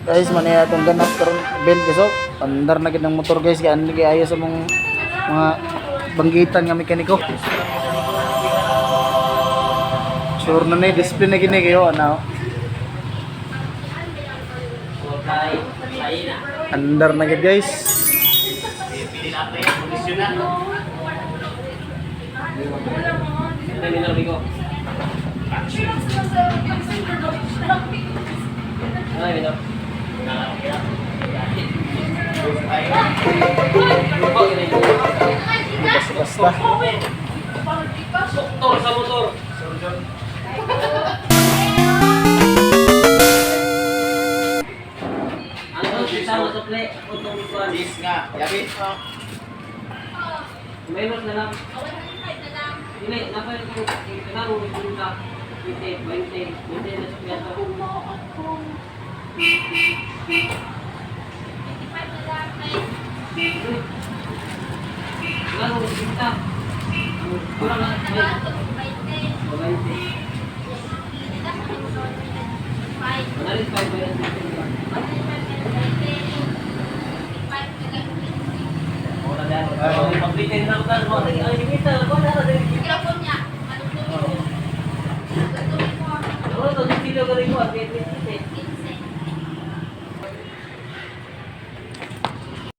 Guys, manaya itong ganap karon belt guys. Andar na gid ng motor guys, kaya ano ayos sa mga banggitan nga mekaniko. Sure na display na gini kayo ano. Andar na gid guys. Basta. Motor sa motor. Ano sama sa play? Utong ikuan. Dis nga, yabi. Menos na lang. Ini napa yung kanaro ni Bunda. 20 na sa piyato. Kanaro ni Bunda. Kurang na. 20. Manalis 5 ba yan? Pag-bitin na ako tayo, mga naging-alingita. Ako na rin. Mikrofon niya. Ano ito? Ano ito? Silo ka rin mo. At